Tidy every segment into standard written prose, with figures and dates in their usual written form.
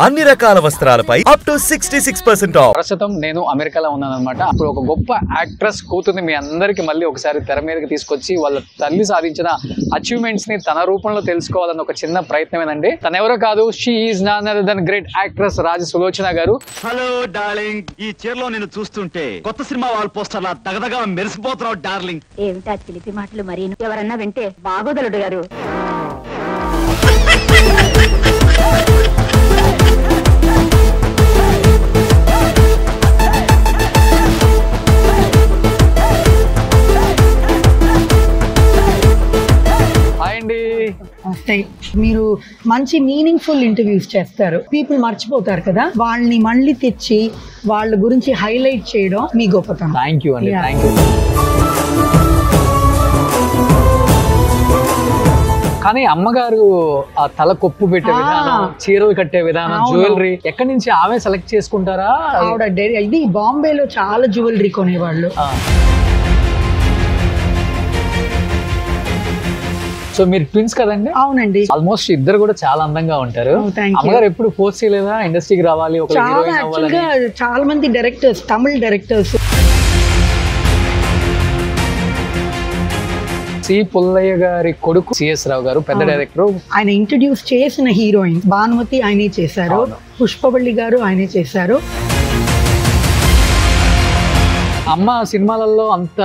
అన్ని రకాల వస్త్రాలపై up to 66% of. ప్రస్తుతం నేను అమెరికాలో ఉన్నాను అనమాట. అప్పుడు ఒక గొప్ప యాక్ట్రెస్ కూతుర్ని మీ అందరికి మళ్ళీ ఒకసారి తెర మీదకి తీసుకొచ్చి వాళ్ళ తల్లి సాధించిన అచీవ్మెంట్స్ ని తన రూపంలో తెలుసుకోవాలని ఒక చిన్న ప్రయత్నమేనండి. తన ఎవరో కాదు, she is none other than great actress Raja Sulochana garu. Hello darling, ఈ చీరలో నేను చూస్తుంటే కొత్త సినిమా వాల్ పోస్టర్లా దగదగా మెరిసిపోతున్నావు డార్లింగ్. ఏమిటా చిలిపి మాటలు, మరి ఎవరన్నా వింటే బాగోదలుడు గారు. మీరు మంచి మీనింగ్ఫుల్ ఇంటర్వ్యూస్ చేస్తారు, పీపుల్ మర్చిపోతారు కదా, వాళ్ళని మళ్ళీ తెచ్చి వాళ్ళ గురించి హైలైట్ చేయడం మీ గొప్పతనం. థ్యాంక్ యూ అండి, థ్యాంక్ యూ. కానీ అమ్మగారు ఆ తల కొప్పు పెట్టే విధానం, చీరలు కట్టే విధానం, జ్యువెలరీ ఎక్కడి నుంచి ఆమె సెలెక్ట్ చేసుకుంటారా? ఆవిడ ఇది బాంబేలో చాలా జ్యువెలరీ కొనేవాళ్ళు. సో మీరు ట్విన్స్ కదండి? అవునండి. ఆల్మోస్ట్ ఇద్దరు కూడా చాలా అందంగా ఉంటారు. అమ్మగారు ఎప్పుడు ఫోర్స్ చేయలేదా ఇండస్ట్రీకి రావాలి, ఒక హీరోయిన్ అవ్వాలని? చాలా మంది డైరెక్టర్స్, తమిళ డైరెక్టర్స్, సి పుల్లయ్య గారి కొడుకు సిఎస్ రావు గారు పెద్ద డైరెక్టర్. ఆయన ఇంట్రడ్యూస్ చేసిన హీరోయిన్ భానుమతి ఆయనే చేశారు, పుష్పవల్లి గారు ఆయనే చేశారు. అమ్మ సినిమాలలో అంత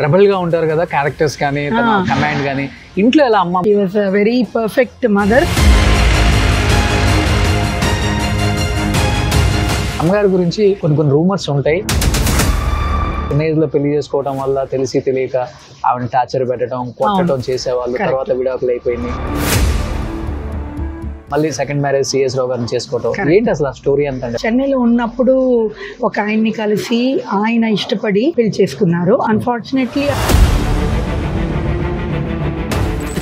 రెబల్ గా ఉంటారు కదా క్యారెక్టర్స్ కానీ, కమాండ్ కానీ. ఇంట్లో ఎలా అమ్మ? She was a very perfect mother. అమ్మగారి గురించి కొన్ని రూమర్స్ ఉంటాయి. చిన్న ఏజ్ లో పెళ్లి చేసుకోవడం వల్ల తెలిసి తెలియక ఆవిడ టార్చర్ పెట్టడం, కొట్టడం చేసేవాళ్ళు, తర్వాత విడాకులు అయిపోయింది. మళ్ళీ సెకండ్ మ్యారేజ్ సిఎస్ రావు గారిని చేసుకోవటం. ఏంటి అసలు ఆ స్టోరీ అంతా? చెన్నైలో ఉన్నప్పుడు ఒక ఆయన్ని కలిసి ఆయన ఇష్టపడి పెళ్లి చేసుకున్నారు. అన్ఫార్చునేట్లీ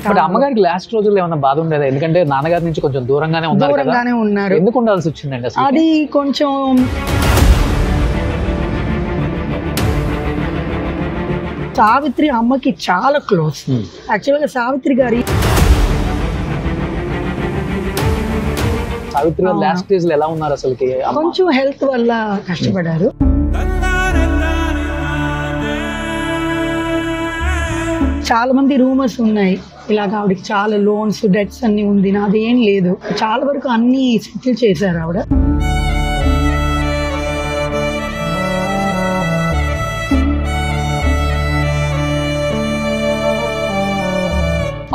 బట్ అమ్మగారికి లాస్ట్ రోజుల్లో ఏమైనా బాధ ఉండేదా? ఎందుకంటే నాన్నగారి నుంచి కొంచెం దూరంగానే ఉన్నారు. ఎందుకు ఉండాల్సి వచ్చిందండి అసలు? అది కొంచెం సావిత్రి అమ్మకి చాలా క్లోజ్. యాక్చువల్గా సావిత్రి గారి లాస్ట్ స్టేజ్ లో ఎలా ఉన్నారు అసలు? కొంచెం హెల్త్ వల్ల కష్టపడారు. చాలా మంది రూమర్స్ ఉన్నాయి, ఇలాగ ఆవిడకి చాలా లోన్స్, డెట్స్ అన్ని ఉంది. నాదేం లేదు, చాలా వరకు అన్ని సెటిల్ చేశారు ఆవిడ.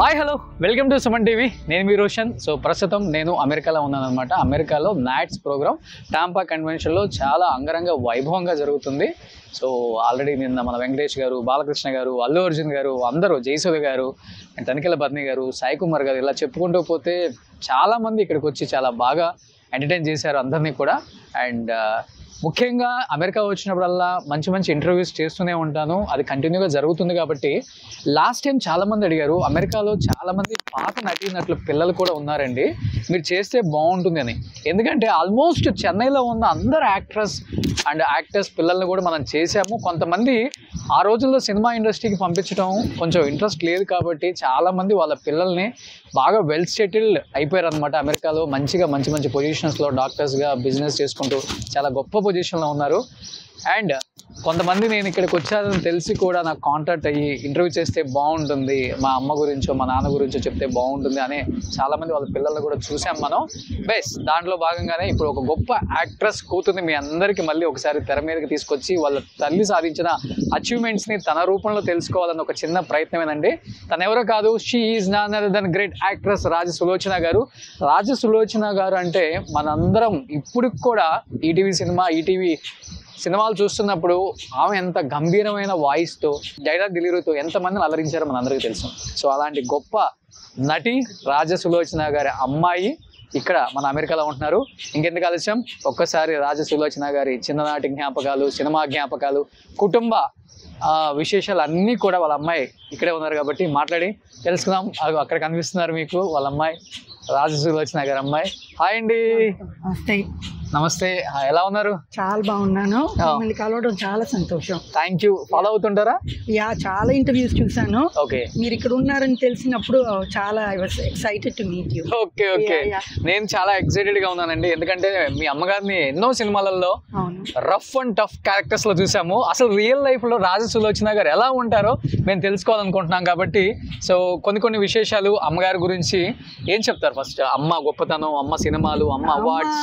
Hi, hello, welcome to Suman TV. నేను మీ రోషన్. సో ప్రస్తుతం నేను అమెరికాలో ఉన్నాను అనమాట. అమెరికాలో నాట్స్ ప్రోగ్రామ్ టాంపా కన్వెన్షన్లో చాలా అంగరంగ వైభవంగా జరుగుతుంది. సో ఆల్రెడీ నిన్న మన వెంకటేష్ గారు, బాలకృష్ణ గారు, అల్లు అర్జున్ గారు, అందరూ, జయసూర్య గారు, అండ్ తనికెళ్ళ బద్ని గారు, సాయి కుమార్ గారు, ఇలా చెప్పుకుంటూ పోతే చాలామంది ఇక్కడికి వచ్చి చాలా బాగా ఎంటర్టైన్ చేశారు అందరినీ కూడా. అండ్ ముఖ్యంగా అమెరికా వచ్చినప్పుడల్లా మంచి ఇంటర్వ్యూస్ చేస్తూనే ఉంటాను, అది కంటిన్యూగా జరుగుతుంది. కాబట్టి లాస్ట్ టైం చాలామంది అడిగారు, అమెరికాలో చాలామంది పాత నటీనటుల పిల్లలు కూడా ఉన్నారండి, మీరు చేస్తే బాగుంటుంది అని. ఎందుకంటే ఆల్మోస్ట్ చెన్నైలో ఉన్న అందరు యాక్ట్రెస్ అండ్ యాక్టర్స్ పిల్లల్ని కూడా మనం చేసాము. కొంతమంది ఆ రోజుల్లో సినిమా ఇండస్ట్రీకి పంపించడం కొంచెం ఇంట్రెస్ట్ లేదు కాబట్టి చాలామంది వాళ్ళ పిల్లల్ని బాగా వెల్ సెటిల్డ్ అయిపోయారు అనమాట. అమెరికాలో మంచి పొజిషన్స్లో డాక్టర్స్గా బిజినెస్ చేసుకుంటూ చాలా గొప్ప పొజిషన్లో ఉన్నారు. అండ్ కొంతమంది నేను ఇక్కడికి వచ్చానని తెలిసి కూడా నాకు కాంటాక్ట్ అయ్యి ఇంటర్వ్యూ చేస్తే బాగుంటుంది, మా అమ్మ గురించో మా నాన్న గురించో చెప్తే బాగుంటుంది అని చాలామంది వాళ్ళ పిల్లలు కూడా చూసాం మనం. బెస్ దాంట్లో భాగంగానే ఇప్పుడు ఒక గొప్ప యాక్ట్రెస్ కూతుర్ని మీ అందరికీ మళ్ళీ ఒకసారి తెర మీదకి తీసుకొచ్చి వాళ్ళ తల్లి సాధించిన అచీవ్మెంట్స్ని తన రూపంలో తెలుసుకోవాలని ఒక చిన్న ప్రయత్నమేనండి. తన ఎవరో కాదు, she is none other than great actress Raja Sulochana garu. Raja Sulochana గారు అంటే మనందరం ఇప్పుడు కూడా ఈటీవీ సినిమాలు చూస్తున్నప్పుడు ఆమె ఎంత గంభీరమైన వాయిస్తో, డైలాగ్ డెలివరీతో ఎంతమందిని అలరించారో మనందరికీ తెలుసు. సో అలాంటి గొప్ప నటి రాజ సులోచన గారి అమ్మాయి ఇక్కడ మన అమెరికాలో ఉంటున్నారు. ఇంకెందుకు ఆలస్యం, ఒక్కసారి రాజ సులోచన గారి చిన్ననాటి జ్ఞాపకాలు, సినిమా జ్ఞాపకాలు, కుటుంబ విశేషాలు అన్నీ కూడా వాళ్ళ అమ్మాయి ఇక్కడే ఉన్నారు కాబట్టి మాట్లాడి తెలుసుకుందాం. అక్కడ కనిపిస్తున్నారు మీకు వాళ్ళ అమ్మాయి, రాజ సులోచన గారి అమ్మాయి. హాయ్ అండి. నమస్తే, ఎలా ఉన్నారు? చాలా బాగున్నాను. మిమ్మల్ని కలవడం చాలా సంతోషం. Thank you. ఫాలో అవుతుంటారా? యా, చాలా ఇంటర్వ్యూస్ చూసాను. ఓకే, మీరు ఇక్కడ ఉన్నారని తెలిసినప్పుడు చాలా I was excited to meet you. Okay okay, నేను చాలా ఎక్సైటెడ్ గా ఉన్నానండి. ఎందుకంటే మీ అమ్మగారిని ఎన్నో సినిమాలలో రఫ్ అండ్ టఫ్ క్యారెక్టర్స్ లో చూసాము. అసలు రియల్ లైఫ్ లో రాజసులోచన గారు ఎలా ఉంటారో మేము తెలుసుకోవాలనుకుంటున్నాం. కాబట్టి సో కొన్ని విశేషాలు అమ్మగారి గురించి ఏం చెప్తారు? ఫస్ట్ అమ్మ గొప్పతనం, అమ్మ సినిమాలు, అమ్మ అవార్డ్స్.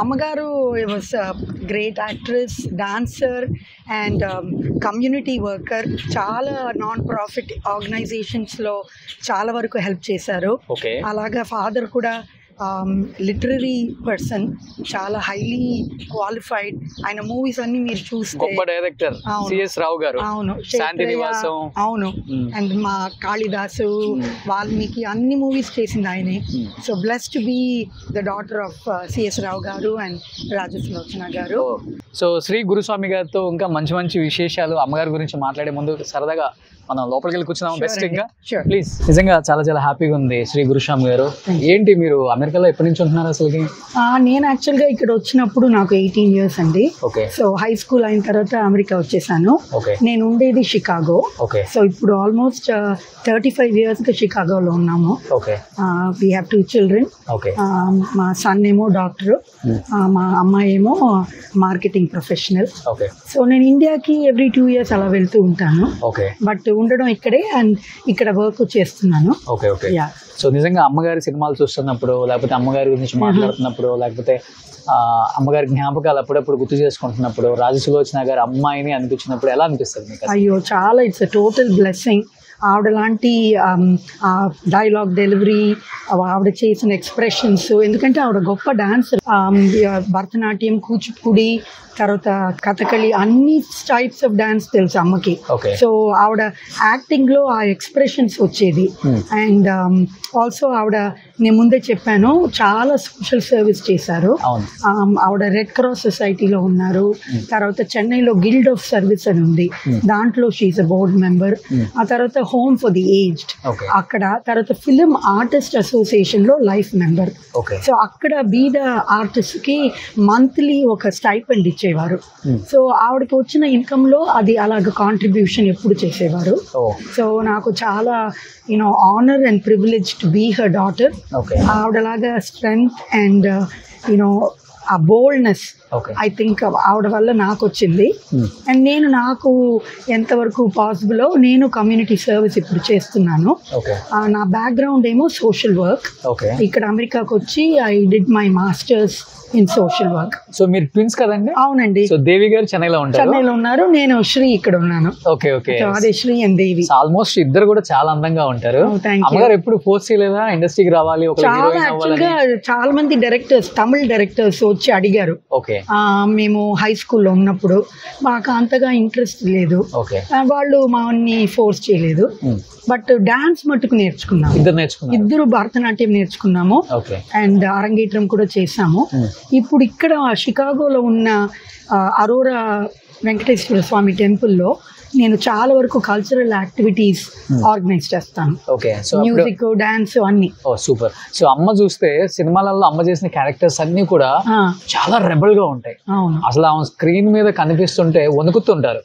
అమ్మగారు was great actress, dancer and community worker. చాలా నాన్ ప్రాఫిట్ ఆర్గనైజేషన్స్ లో చాలా వరకు హెల్ప్ చేశారు. అలాగా ఫాదర్ కూడా లిటరరీ పర్సన్, చాలా హైలీ క్వాలిఫైడ్. ఆయన మూవీస్ అన్ని మీరు చూస్తే గొప్ప డైరెక్టర్ సిఎస్ రావు గారు. అవును, శాంతినివాసం. అవును, అండ్ మా కాళిదాసు, వాల్మీకి అన్ని మూవీస్ చేసింది ఆయనే. So blessed to be the daughter of CS Rao garu and Rajasulochana గారు. సో శ్రీ గురుస్వామి గారితో ఇంకా మంచి విశేషాలు అమ్మగారి గురించి మాట్లాడే ముందు సరదాగా మనం లోపలికి వెళ్ళి కూర్చున్నాం. బెస్ట్ ఇంకా ప్లీజ్. నిజంగా చాలా హ్యాపీగా ఉంది. శ్రీ గురుస్వామి గారు, ఏంటి మీరు అమెరికాలో ఎప్పటి నుంచి ఉంటున్నారు అసలుకి? నేను యాక్చువల్గా ఇక్కడ వచ్చినప్పుడు నాకు 18 years అండి. సో హై స్కూల్ అయిన తర్వాత అమెరికా వచ్చేసాను. నేను ఉండేది షికాగో. సో ఇప్పుడు ఆల్మోస్ట్ 35 years గా షికాగోలో ఉన్నాము. We have 2 children. మా సన్ ఏమో డాక్టర్, మా అమ్మాయి ఏమో మార్కెటింగ్ ప్రొఫెషనల్. సో నేను ఇండియాకి ఎవ్రీ 2 years అలా వెళ్తూ ఉంటాను. బట్ ఉండడం ఇక్కడే అండ్ ఇక్కడ వర్క్ చేస్తున్నాను. సో నిజంగా అమ్మగారి సినిమాలు చూస్తున్నప్పుడు, లేకపోతే అమ్మగారి గురించి మాట్లాడుతున్నప్పుడు, లేకపోతే అమ్మగారి జ్ఞాపకాలు అప్పుడప్పుడు గుర్తు చేసుకుంటున్నప్పుడు, రాజసులోచన గారి అమ్మాయిని అనిపించినప్పుడు ఎలా అనిపిస్తుంది మీకు? అయ్యో, చాలా, ఇట్స్ టోటల్ బ్లెస్సింగ్. ఆవిడ లాంటి డైలాగ్ డెలివరీ, ఆవిడ చేసిన ఎక్స్ప్రెషన్స్, ఎందుకంటే ఆవిడ గొప్ప డాన్సర్. భరతనాట్యం, కూచిపూడి, తర్వాత కథకళి, అన్ని టైప్స్ ఆఫ్ డాన్స్ తెలుసు అమ్మకి. సో ఆవిడ యాక్టింగ్ లో ఆ ఎక్స్ప్రెషన్స్ వచ్చేది. అండ్ ఆల్సో ఆవిడ, నేను ముందే చెప్పాను, చాలా సోషల్ సర్వీస్ చేశారు. ఆవిడ రెడ్ క్రాస్ సొసైటీలో ఉన్నారు. తర్వాత చెన్నైలో గిల్డ్ ఆఫ్ సర్వీస్ అని ఉంది, దాంట్లో షీఈస్ అ బోర్డ్ మెంబర్. ఆ తర్వాత హోమ్ ఫర్ ది ఏజ్డ్ అక్కడ, తర్వాత ఫిలిం ఆర్టిస్ట్ అసోసియేషన్ లో లైఫ్ మెంబర్. సో అక్కడ బీద ఆర్టిస్ట్ కి మంత్లీ ఒక స్టైపెండ్ ఇచ్చేవారు. సో ఆవిడకి వచ్చిన ఇన్కమ్ లో అది అలాగ కాంట్రిబ్యూషన్ ఎప్పుడు చేసేవారు. సో నాకు చాలా honour and privilege to be her daughter. ఆవిడలాగా స్ట్రెంగ్త్ అండ్ ఆ బోల్డ్నెస్ ఐ థింక్ ఆవిడ వల్ల నాకు వచ్చింది. అండ్ నేను నాకు ఎంతవరకు పాసిబుల్ నేను కమ్యూనిటీ సర్వీస్ ఇప్పుడు చేస్తున్నాను. నా బ్యాక్గ్రౌండ్ ఏమో సోషల్ వర్క్. ఇక్కడ అమెరికాకు వచ్చి I did my masters in social work. So మీరు ట్విన్స్ కదండి? అవునండి. సో దేవి గారు చెన్నైలో ఉన్నారు, నేను శ్రీ ఇక్కడ ఉన్నాను. అదే శ్రీ అండ్ దేవి. ఆల్మోస్ట్ ఇద్దరు కూడా చాలా అందంగా ఉంటారు. అమ్మగారు ఎప్పుడు ఫోర్స్ చేయలేదా ఇండస్ట్రీకి రావాలి? చాలా మంది డైరెక్టర్స్, తమిళ డైరెక్టర్స్ వచ్చి అడిగారు. మేము హై స్కూల్లో ఉన్నప్పుడు మాకు అంతగా ఇంట్రెస్ట్ లేదు, వాళ్ళు మాని ఫోర్స్ చేయలేదు. బట్ డాన్స్ మట్టుకు నేర్చుకున్నాము, ఇద్దరు భరతనాట్యం నేర్చుకున్నాము అండ్ అరంగేట్రం కూడా చేసాము. ఇప్పుడు ఇక్కడ షికాగోలో ఉన్న అరోరా వెంకటేశ్వర స్వామి టెంపుల్లో నేను చాలా వరకు కల్చరల్ యాక్టివిటీస్ ఆర్గనైజ్ చేస్తాను. మ్యూజిక్, డాన్స్ అన్ని. సూపర్. సో అమ్మ చూస్తే సినిమాలలో అమ్మ చేసిన క్యారెక్టర్స్ అన్ని కూడా చాలా రెబల్ గా ఉంటాయి. అసలు ఆమె స్క్రీన్ మీద కనిపిస్తుంటే వణుకుతుంటారు.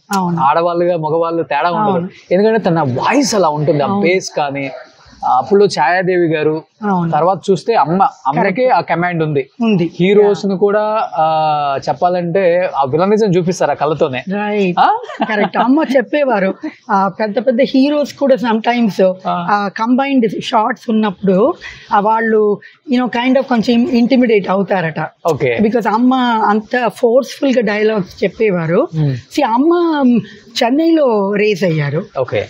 ఆడవాళ్ళుగా మగవాళ్ళు తేడా ఉండదు, ఎందుకంటే తన వాయిస్ అలా ఉంటుంది. ఆ బేస్ కానీ అప్పుడు ఛాయాదేవి గారు, తర్వాత చూస్తే అమ్మకే ఆ కమాండ్ ఉంది. హీరోస్ ను కూడా చెప్పాలంటే ఆ విలనిజం చూపిస్తారు ఆ కళ్ళతోనే. కరెక్ట్. అమ్మ చెప్పేవారు పెద్ద పెద్ద హీరోస్ కూడా సమ్ టైమ్స్ కంబైన్డ్ షార్ట్స్ ఉన్నప్పుడు వాళ్ళు కైండ్ ఆఫ్ కొంచెం ఇంటిమిడేట్ అవుతారట. బికాస్ అమ్మ అంత ఫోర్స్ఫుల్ గా డైలాగ్స్ చెప్పేవారు. అమ్మ చెన్నైలో రేస్ అయ్యారు.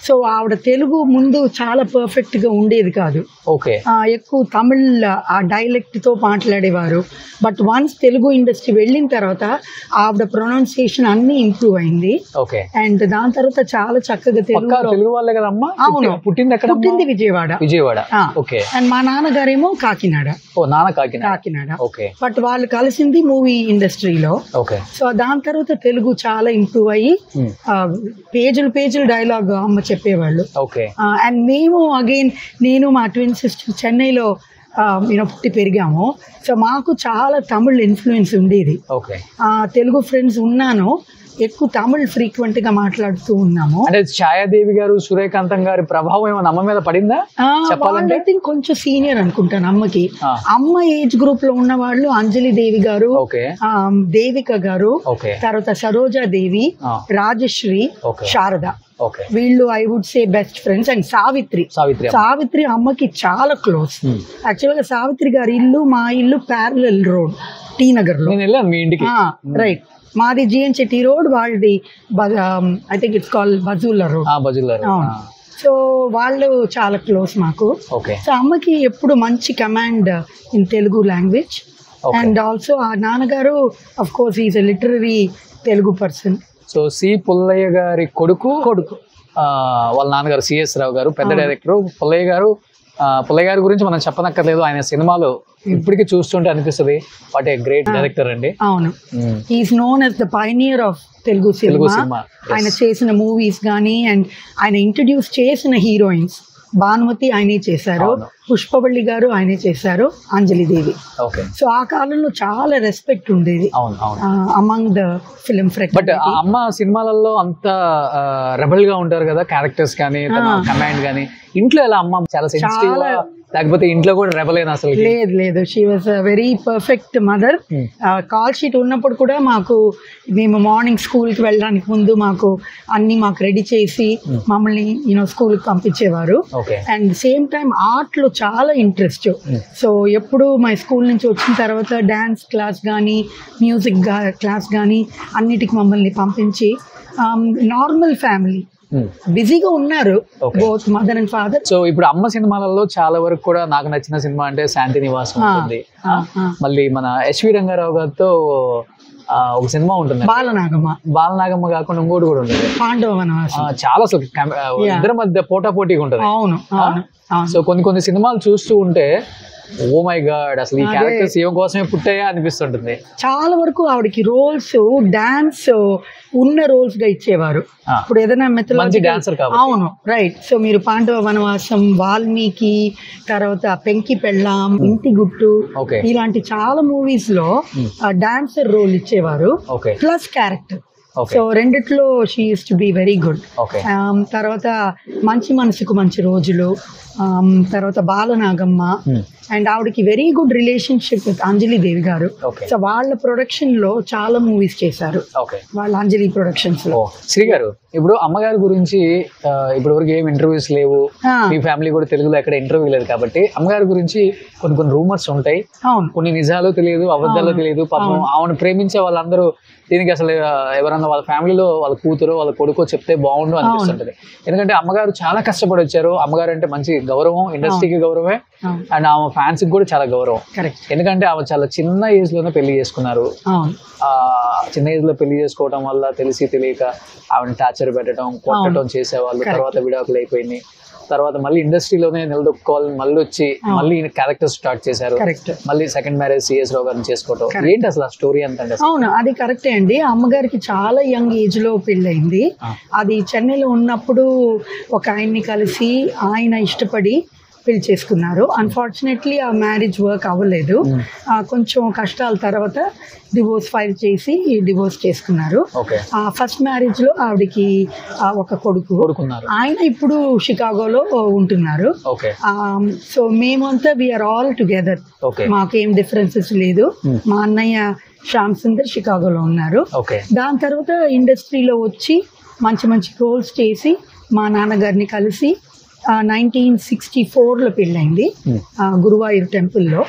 సో ఆవిడ తెలుగు ముందు చాలా పర్ఫెక్ట్ గా ఉండేది కాదు, ఎక్కువ తమిళ్ ఆ డైలెక్ట్ తో మాట్లాడేవారు. బట్ వన్స్ తెలుగు ఇండస్ట్రీ వెళ్ళిన తర్వాత ఆవిడ ప్రొనౌన్సియేషన్ అన్ని ఇంప్రూవ్ అయింది. అండ్ దాని తర్వాత చాలా చక్కగా తెలుగు వాళ్ళే కదమ్మా. అవును, పుట్టింది విజయవాడ. అండ్ మా నాన్నగారేమో కాకినాడ. కాకినాడ. బట్ వాళ్ళు కలిసింది మూవీ ఇండస్ట్రీలో. సో దాని తర్వాత తెలుగు చాలా ఇంప్రూవ్ అయ్యి పేజీలు డైలాగ్ అమ్మ చెప్పేవాళ్ళు. అండ్ మేము అగైన్ నేను మా ట్విన్ సిస్టర్ చెన్నైలో పుట్టి పెరిగాము. సో మాకు చాలా తమిళ్ ఇన్ఫ్లుయెన్స్ ఉండేది. ఓకే. తెలుగు ఫ్రెండ్స్ ఉన్నాను, ఎక్కువ తమిళ్ ఫ్రీక్వెంట్ గా మాట్లాడుతూ ఉన్నాము. అంటే ఛాయాదేవి గారు, సూర్యకాంతం గారి ప్రభావం ఏమైనా అమ్మ మీద పడిందా చెప్పాలంటే? ఐ థింక్ కొంచెం సీనియర్ అనుకుంటాను అమ్మకి. అమ్మ ఏజ్ గ్రూప్ లో ఉన్న వాళ్ళు అంజలి దేవి గారు, దేవిక గారు, తర్వాత సరోజా దేవి, రాజశ్రీ, శారద, వీళ్ళు I would say best friends. And Savitri అమ్మకి చాలా క్లోజ్. యాక్చువల్ గా సావిత్రి గారి ఇల్లు మా ఇల్లు ప్యారలల్ రోడ్, టీ నగర్ లో. రైట్, మాది జిఎన్ చెట్టి రోడ్, వాళ్ళది I think it's called Bazullah road. So వాళ్ళు చాలా క్లోజ్ మాకు. సో అమ్మకి ఎప్పుడు మంచి command in Telugu language. And also uh నాన్నగారు of course is a literary Telugu person. So C Pullaiah గారి కొడుకు వాళ్ళ నాన్నగారు సిఎస్ రావు గారు, పెద్ద డైరెక్టర్. పుల్లయ్య గారి గురించి మనం చెప్పనక్కర్లేదు, ఆయన సినిమాలు ఇప్పటికీ చూస్తుంటే అనిపిస్తుంది వాట్ ఏ గ్రేట్ డైరెక్టర్ అండి. అవును, he's known as the pioneer of Telugu cinema. ఆయన చేసిన మూవీస్ కానీ అండ్ ఆయన ఇంట్రడ్యూస్ చేసిన హీరోయిన్స్ భానుమతి ఆయనే చేశారు, పుష్పవల్లి గారు ఆయనే చేశారు, అంజలి దేవి. సో ఆ కాలంలో చాలా రెస్పెక్ట్ ఉండేది among the film friends. But అమ్మ సినిమాలలో అంత రెబల్ గా ఉంటారు కదా క్యారెక్టర్స్ కానీ, కమాండ్ కానీ. ఇంట్లో ఎలా అమ్మ చాలా సెన్సిటివ్, లేకపోతే ఇంట్లో కూడా రెబలేనా? అసలు లేదు, she was a very perfect mother. Call sheet ఉన్నప్పుడు కూడా మేము మార్నింగ్ స్కూల్ కి వెళ్ళడానికి ముందు మాకు రెడీ చేసి మమ్మల్ని స్కూల్ కి పంపించేవారు. అండ్ సేమ్ టైం ఆర్ట్ లో చాలా ఇంట్రెస్ట్. సో ఎప్పుడు మా స్కూల్ నుంచి వచ్చిన తర్వాత డాన్స్ క్లాస్ కానీ, మ్యూజిక్ క్లాస్ కానీ అన్నిటికి మమ్మల్ని పంపించి, నార్మల్ ఫ్యామిలీ, బిజీగా ఉన్నారు both mother and father. So ఇప్పుడు అమ్మ సినిమాలలో చాలా వరకు కూడా నాకు నచ్చిన సినిమా అంటే శాంతి నివాసం ఉంటుంది. మళ్ళీ మన ఎస్వి రంగారావు గారితో ఒక సినిమా ఉంటుంది బాలనాగమ్మ కాకుండా ఇంకోటి కూడా ఉంటుంది పాండవ వనవాసం. చాలా అసలు ఇద్దరి మధ్య పోటాపోటీగా ఉంటుంది. అవును. సో కొన్ని సినిమాలు చూస్తూ ఉంటే ఓ మై గాడ్, అసలు ఈ క్యారెక్టర్స్ ఏం కోసమే పుట్టాయా అనిపిస్తుంటుంది. చాలా వరకు ఆవిడకి రోల్స్ డాన్స్ ఉన్న రోల్స్ గా ఇచ్చేవారు. ఇప్పుడు ఏదైనా మంచి డాన్సర్ కాబట్టి. అవును, రైట్. సో మీరు పాండవ వనవాసం, వాల్మీకి, తర్వాత పెంకి పెళ్ళాం, ఇంటి గుట్టు, ఇలాంటి చాలా మూవీస్ లో డాన్సర్ రోల్ ఇచ్చేవారు ప్లస్ క్యారెక్టర్. సో రెండిట్లో she use to be very good. తర్వాత మంచి మనసుకు మంచి రోజులు, తర్వాత బాలనాగమ్మ. అండ్ ఆవిడకి వెరీ గుడ్ రిలేషన్షిప్ విత్ అంజలి దేవి గారు. సో వాళ్ళ ప్రొడక్షన్ లో చాలా మూవీస్ చేశారు, వాళ్ళ అంజలి ప్రొడక్షన్స్ లో. శ్రీ గారు, ఇప్పుడు అమ్మగారి గురించి ఇప్పటి వరకు ఏం ఇంటర్వ్యూస్ లేవు, మీ ఫ్యామిలీ కూడా తెలుగులో ఎక్కడ ఇంటర్వ్యూ లేదు కాబట్టి అమ్మగారి గురించి కొన్ని రూమర్స్ ఉంటాయి, కొన్ని నిజాలు తెలియదు, అబద్ధాలు తెలియదు. పాపం ఆమెను ప్రేమించే వాళ్ళందరూ దీనికి అసలు ఎవరన్నా వాళ్ళ ఫ్యామిలీలో వాళ్ళ కూతురు వాళ్ళ కొడుకో చెప్తే బాగుండు అనిపిస్తుంటది. ఎందుకంటే అమ్మగారు చాలా కష్టపడి వచ్చారు. అమ్మగారు అంటే మంచి గౌరవం, ఇండస్ట్రీకి గౌరవమే, అండ్ ఆమె ఫ్యాన్స్ కి కూడా చాలా గౌరవం. ఎందుకంటే ఆమె చాలా చిన్న ఏజ్ లోనే పెళ్లి చేసుకున్నారు. చిన్న ఏజ్ లో పెళ్లి చేసుకోవడం వల్ల తెలిసి తెలియక ఆవిడని టార్చర్ పెట్టడం, కొట్టడం చేసేవాళ్ళు. తర్వాత విడాకులు అయిపోయింది. తర్వాత మళ్ళీ ఇండస్ట్రీలోనే నిలదొక్కుకోవాలని మళ్ళీ వచ్చి మళ్ళీ క్యారెక్టర్ స్టార్ట్ చేశారు. మళ్ళీ సెకండ్ మ్యారేజ్ సిఎస్ రావు గారిని చేసుకోవడం. ఏంటి అసలు ఆ స్టోరీ అంత? అవును, అది కరెక్టే అండి. అమ్మగారికి చాలా యంగ్ ఏజ్ లో పెళ్ళయింది. అది చెన్నైలో ఉన్నప్పుడు ఒక ఆయన్ని కలిసి ఆయన ఇష్టపడి పెళ్లి చేసుకున్నారు. అన్ఫార్చునేట్లీ ఆ మ్యారేజ్ వర్క్ అవ్వలేదు. కొంచెం కష్టాల తర్వాత డివోర్స్ ఫైల్ చేసి డివోర్స్ చేసుకున్నారు. ఫస్ట్ మ్యారేజ్ లో ఆవిడకి ఒక కొడుకు, ఆయన ఇప్పుడు షికాగోలో ఉంటున్నారు. సో మేమంతా వీఆర్ ఆల్ టుగెదర్, మాకేం డిఫరెన్సెస్ లేదు. మా అన్నయ్య శ్యామ్ సుందర్ షికాగోలో ఉన్నారు. దాని తర్వాత ఇండస్ట్రీలో వచ్చి మంచి మంచి రోల్స్ చేసి మా నాన్నగారిని కలిసి 1964లో పెళ్ళైంది గురువాయూర్ టెంపుల్లో.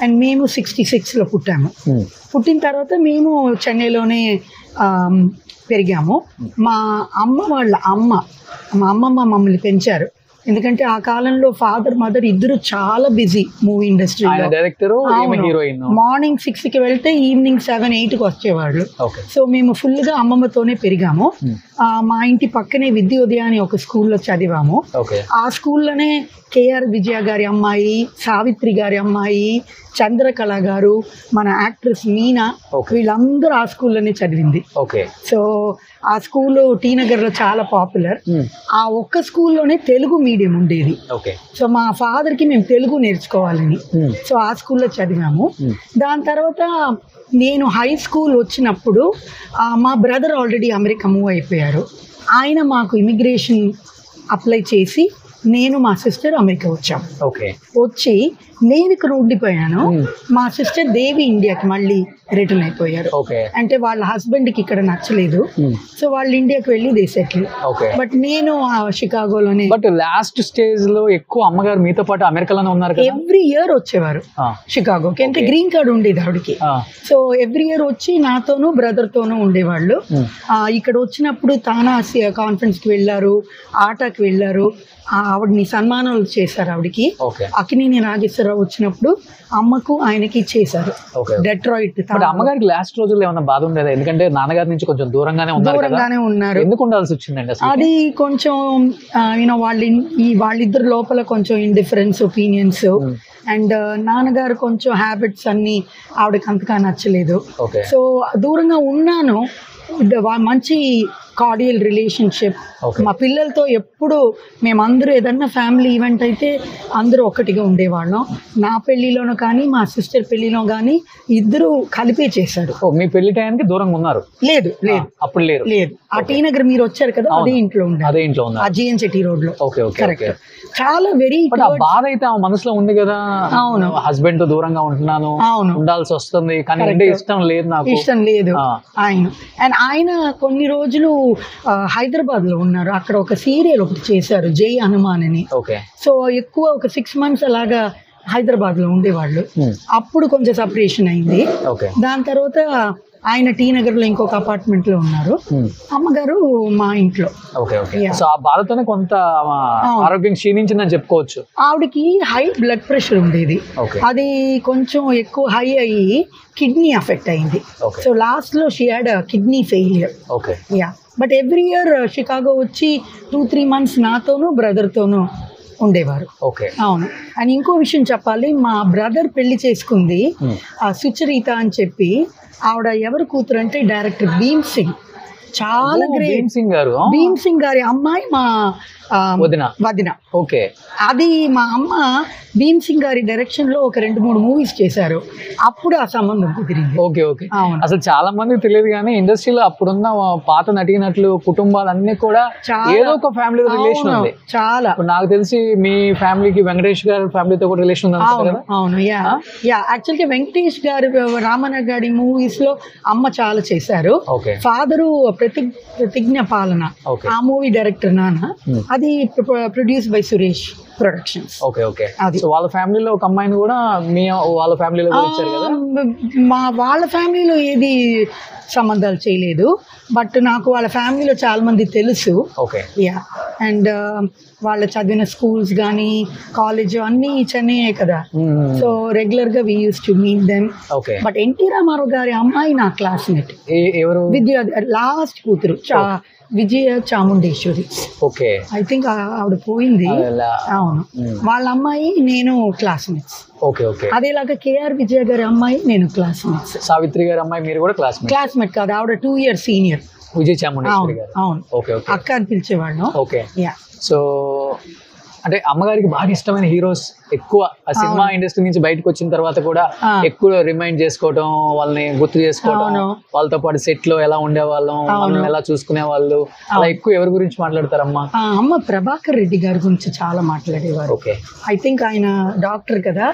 అండ్ మేము 66లో పుట్టాము. పుట్టిన తర్వాత మేము చెన్నైలోనే పెరిగాము. మా అమ్మమ్మ మమ్మల్ని పెంచారు. ఎందుకంటే ఆ కాలంలో ఫాదర్ మదర్ ఇద్దరు చాలా బిజీ మూవీ ఇండస్ట్రీలో. మార్నింగ్ 6కి వెళ్తే ఈవినింగ్ 7-8కి వచ్చేవాళ్ళు. సో మేము ఫుల్ గా అమ్మమ్మతోనే పెరిగాము. మా ఇంటి పక్కనే విద్యోదయ అని ఒక స్కూల్లో చదివాము. ఆ స్కూల్లోనే కేఆర్ విజయ గారి అమ్మాయి, సావిత్రి గారి అమ్మాయి, చంద్రకళ గారు, మన యాక్ట్రెస్ మీనా, వీళ్ళందరూ ఆ స్కూల్లోనే చదివింది. సో ఆ స్కూల్ టీ నగర్లో చాలా పాపులర్. ఆ ఒక్క స్కూల్లోనే తెలుగు మీడియం ఉండేది. సో మా ఫాదర్కి మేము తెలుగు నేర్చుకోవాలని సో ఆ స్కూల్లో చదివాము. దాని తర్వాత నేను హై స్కూల్ వచ్చినప్పుడు మా బ్రదర్ ఆల్రెడీ అమెరికా మూవ్ అయిపోయారు. ఆయన మాకు ఇమిగ్రేషన్ అప్లై చేసి నేను మా సిస్టర్ అమెరికా వచ్చాం. వచ్చి నేను ఇక్కడ ఉండిపోయాను. మా సిస్టర్ దేవి ఇండియాకి మళ్ళీ రిటర్న్ అయిపోయారు. అంటే వాళ్ళ హస్బెండ్కి ఇక్కడ నచ్చలేదు, సో వాళ్ళు ఇండియాకి వెళ్ళి దే సెటిల్. బట్ నేను షికాగోలోనే. బట్ లాస్ట్ స్టేజ్ లో ఎక్కువ అమ్మగారు మీతో పాటు అమెరికాలోనే ఉన్నారు. ఎవ్రీ ఇయర్ వచ్చేవారు షికాగోకి, అంటే గ్రీన్ కార్డ్ ఉండేది ఆవిడకి. సో ఎవ్రీ ఇయర్ వచ్చి నాతోనూ బ్రదర్ తోనూ ఉండేవాళ్ళు. ఇక్కడ వచ్చినప్పుడు తానాసి కాన్ఫరెన్స్ కి వెళ్ళారు, ఆటాకి వెళ్ళారు. ఆవిడని సన్మానాలు చేశారు. ఆవిడకి అక్కినేని నాగేశ్వరరావు వచ్చినప్పుడు అమ్మకు ఆయనకి చేశారు. డెట్రాయిట్. అమ్మగారికి లాస్ట్ రోజుల్లో ఏమన్నా బాధ ఉండేదా? ఎందుకంటే నాన్నగారి నుంచి కొంచెం దూరంగానే ఉన్నారు. ఎందుకు ఉండాల్సి వచ్చిందండి? అది కొంచెం వాళ్ళిద్దరు లోపల కొంచెం ఇండిఫరెన్స్ ఒపీనియన్స్ అండ్ నాన్నగారు కొంచెం హ్యాబిట్స్ అన్ని ఆవిడకి అంతగా నచ్చలేదు. సో దూరంగా ఉన్నాను. మంచి కార్డియల్ రిలేషన్షిప్. మా పిల్లలతో ఎప్పుడు మేమందరూ ఏదన్నా ఫ్యామిలీ ఈవెంట్ అయితే అందరూ ఒక్కటిగా ఉండేవాళ్ళం. నా పెళ్లిలోనూ కానీ మా సిస్టర్ పెళ్లిలో కానీ ఇద్దరు కలిపే చేశారు. మీ పెళ్లి టైంకి దూరంగా ఉన్నారు? లేదు లేదు, అప్పుడు లేదు. ఆ టీ నగర్ మీరు వచ్చారు కదా, అదే ఇంట్లో ఉన్నారు. ఆ జిఎన్సిటీ రోడ్ లో. కరెక్ట్. చాలా వెరీ బాధ అయితే ఆ మనసులో ఉంది కదా. అవును, హస్బెండ్ తో దూరంగా ఉంటున్నాను, ఉండాల్సి వస్తుంది, కానీ ఇష్టం లేదు, నాకు ఇష్టం లేదు ఆయన. అండ్ ఆయన కొన్ని రోజులు హైదరాబాద్ లో ఉన్నారు. అక్కడ ఒక సీరియల్ ఒకటి చేశారు, జై హనుమాన్ అని. సో ఎక్కువ ఒక 6 months అలాగా హైదరాబాద్ లో ఉండేవాళ్ళు. అప్పుడు కొంచెం సపరేషన్ అయింది. దాని తర్వాత ఆయన టీ నగర్ లో ఇంకొక అపార్ట్మెంట్ లో ఉన్నారు. అమ్మగారు మా ఇంట్లో. సో ఆ బాధతోనే కొంత ఆరోగ్యం క్షీణించిందని చెప్పుకోవచ్చు. ఆవిడకి హై బ్లడ్ ప్రెషర్ ఉండేది. అది కొంచెం ఎక్కువ హై అయ్యి కిడ్నీ అఫెక్ట్ అయింది. సో లాస్ట్ లో she had kidney failure. But every year Chicago వచ్చి 2-3 months నాతోనూ బ్రదర్ తోనూ ఉండేవారు. అవును. అండ్ ఇంకో విషయం చెప్పాలి, మా బ్రదర్ పెళ్లి చేసుకుంది సుచరిత అని చెప్పి. ఆవిడ ఎవరు కూతురు అంటే డైరెక్టర్ భీమ్ సింగ్. చాలా గ్రేట్. భీమ్ సింగ్ గారి అమ్మాయి మా వదిన. అది మా అమ్మ భీమ్ సింగ్ గారి డైరెక్షన్ లో ఒక 2-3 movies చేశారు. అప్పుడు ఆ సంబంధం కుదిరింది. అసలు చాలా మంది తెలియదు కానీ ఇండస్ట్రీలో అప్పుడున్న పాత నటీనటులు కుటుంబాలన్నీ కూడా ఏదో ఒక ఫ్యామిలీ రిలేషన్ ఉంది. చాలా. నాకు తెలిసి మీ ఫ్యామిలీకి వెంకటేష్ గారి ఫ్యామిలీతో కూడా రిలేషన్ ఉంది. అవును. యాక్చువల్ గా వెంకటేష్ గారి రామన్న గారి మూవీస్ లో అమ్మ చాలా చేశారు. ఫాదరు ప్రతిజ్ఞ పాలన, ఆ మూవీ డైరెక్టర్ నాన్న. అది ప్రొడ్యూస్ బై సురేష్ ప్రొడక్షన్స్. వాళ్ళ ఫ్యామిలీలో ఒక అమ్మాయిని కూడా వాళ్ళ ఫ్యామిలీలో ఇచ్చారు కదా. వాళ్ళ ఫ్యామిలీలో ఏది సంబంధాలు చేయలేదు, బట్ నాకు వాళ్ళ ఫ్యామిలీలో చాలా మంది తెలుసు. అండ్ వాళ్ళ చదివిన స్కూల్స్ కానీ కాలేజ్ అన్ని చెన్నై కదా. సో రెగ్యులర్ గా we use to meet them. But NT Rama Rao గారి అమ్మాయి నా క్లాస్మేట్. విద్య లాస్ట్ కూతురు విజయ చాముండేశ్వరి. ఐ థింక్ ఆవిడ పోయింది. అవును. వాళ్ళ అమ్మాయి నేను క్లాస్మేట్స్. అదేలాగా కేఆర్ విజయ గారి అమ్మాయి నేను క్లాస్మేట్స్. సావిత్రి గారి అమ్మాయి మీరు కూడా క్లాస్మేట్ కాదు, ఆవిడ 2 years సీనియర్. విజయ చాముండేశ్వరి గారు. అవును. అక్క అని పిలిచేవాళ్ళం. సో అంటే అమ్మగారికి బాగా ఇష్టమైన హీరోస్ ఎక్కువ సినిమా ఇండస్ట్రీ నుంచి బయటకు వచ్చిన తర్వాత కూడా ఎక్కువ రిమైండ్ చేసుకోవడం, వాళ్ళని గుర్తు చేసుకోవడం, వాళ్ళతో పాటు సెట్ లో ఎలా ఉండేవాళ్ళం, వాళ్ళని ఎలా చూసుకునే వాళ్ళు, అలా ఎక్కువ ఎవరి గురించి మాట్లాడతారమ్మా? అమ్మ ప్రభాకర్ రెడ్డి గారి గురించి చాలా మాట్లాడేవారు. ఐ థింక్ ఆయన డాక్టర్ కదా.